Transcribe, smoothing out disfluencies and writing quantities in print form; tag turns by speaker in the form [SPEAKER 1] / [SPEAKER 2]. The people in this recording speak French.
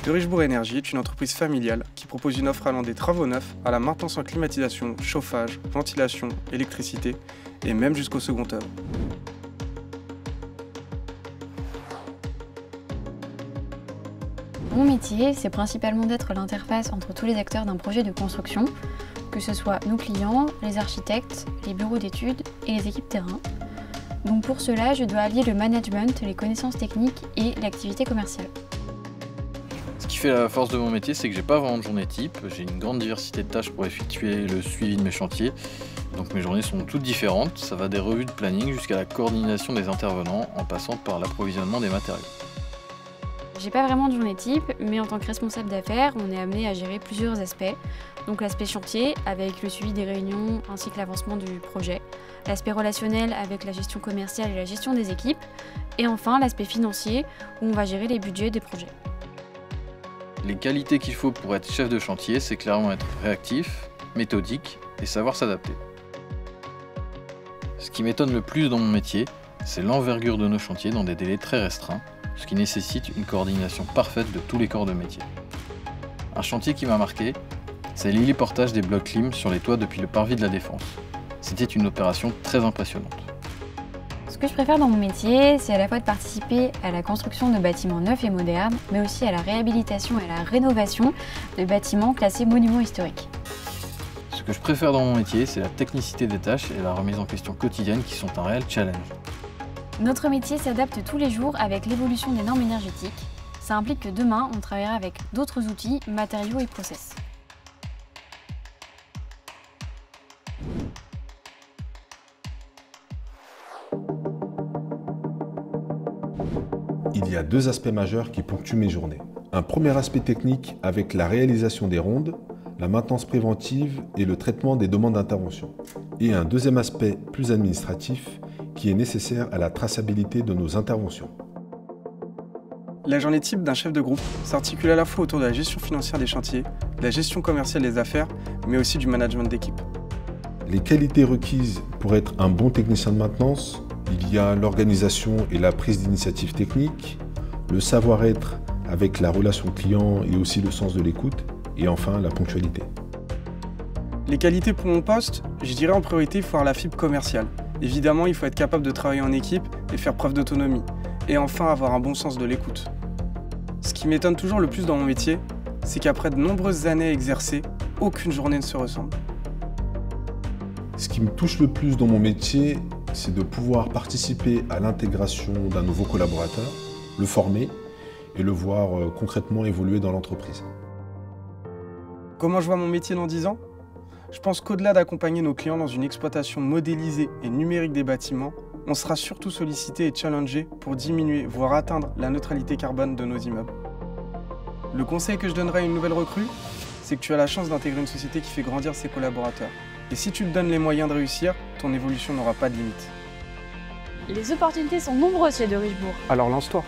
[SPEAKER 1] De Richebourg Énergie est une entreprise familiale qui propose une offre allant des travaux neufs à la maintenance en climatisation, chauffage, ventilation, électricité et même jusqu'au second œuvre.
[SPEAKER 2] Mon métier, c'est principalement d'être l'interface entre tous les acteurs d'un projet de construction, que ce soit nos clients, les architectes, les bureaux d'études et les équipes terrain. Donc pour cela, je dois allier le management, les connaissances techniques et l'activité commerciale.
[SPEAKER 3] Ce qui fait la force de mon métier, c'est que j'ai pas vraiment de journée type. J'ai une grande diversité de tâches pour effectuer le suivi de mes chantiers. Donc mes journées sont toutes différentes. Ça va des revues de planning jusqu'à la coordination des intervenants en passant par l'approvisionnement des matériaux.
[SPEAKER 2] J'ai pas vraiment de journée type, mais en tant que responsable d'affaires, on est amené à gérer plusieurs aspects. Donc l'aspect chantier, avec le suivi des réunions ainsi que l'avancement du projet. L'aspect relationnel, avec la gestion commerciale et la gestion des équipes. Et enfin, l'aspect financier, où on va gérer les budgets des projets.
[SPEAKER 3] Les qualités qu'il faut pour être chef de chantier, c'est clairement être réactif, méthodique et savoir s'adapter. Ce qui m'étonne le plus dans mon métier, c'est l'envergure de nos chantiers dans des délais très restreints, ce qui nécessite une coordination parfaite de tous les corps de métier. Un chantier qui m'a marqué, c'est l'héliportage des blocs Lim sur les toits depuis le parvis de la Défense. C'était une opération très impressionnante.
[SPEAKER 2] Ce que je préfère dans mon métier, c'est à la fois de participer à la construction de bâtiments neufs et modernes, mais aussi à la réhabilitation et à la rénovation de bâtiments classés monuments historiques.
[SPEAKER 3] Ce que je préfère dans mon métier, c'est la technicité des tâches et la remise en question quotidienne qui sont un réel challenge.
[SPEAKER 2] Notre métier s'adapte tous les jours avec l'évolution des normes énergétiques. Ça implique que demain, on travaillera avec d'autres outils, matériaux et process.
[SPEAKER 4] Il y a deux aspects majeurs qui ponctuent mes journées. Un premier aspect technique avec la réalisation des rondes, la maintenance préventive et le traitement des demandes d'intervention. Et un deuxième aspect plus administratif qui est nécessaire à la traçabilité de nos interventions.
[SPEAKER 1] La journée type d'un chef de groupe s'articule à la fois autour de la gestion financière des chantiers, de la gestion commerciale des affaires, mais aussi du management d'équipe.
[SPEAKER 4] Les qualités requises pour être un bon technicien de maintenance, il y a l'organisation et la prise d'initiative technique, le savoir-être avec la relation client et aussi le sens de l'écoute, et enfin la ponctualité.
[SPEAKER 1] Les qualités pour mon poste, je dirais en priorité, il faut avoir la fibre commerciale. Évidemment, il faut être capable de travailler en équipe et faire preuve d'autonomie. Et enfin, avoir un bon sens de l'écoute. Ce qui m'étonne toujours le plus dans mon métier, c'est qu'après de nombreuses années exercées, aucune journée ne se ressemble.
[SPEAKER 4] Ce qui me touche le plus dans mon métier, c'est de pouvoir participer à l'intégration d'un nouveau collaborateur, le former et le voir concrètement évoluer dans l'entreprise.
[SPEAKER 1] Comment je vois mon métier dans 10 ans ? Je pense qu'au-delà d'accompagner nos clients dans une exploitation modélisée et numérique des bâtiments, on sera surtout sollicité et challengé pour diminuer, voire atteindre la neutralité carbone de nos immeubles. Le conseil que je donnerai à une nouvelle recrue, c'est que tu as la chance d'intégrer une société qui fait grandir ses collaborateurs. Et si tu te donnes les moyens de réussir, ton évolution n'aura pas de limite.
[SPEAKER 5] Les opportunités sont nombreuses chez De Richebourg.
[SPEAKER 1] Alors lance-toi.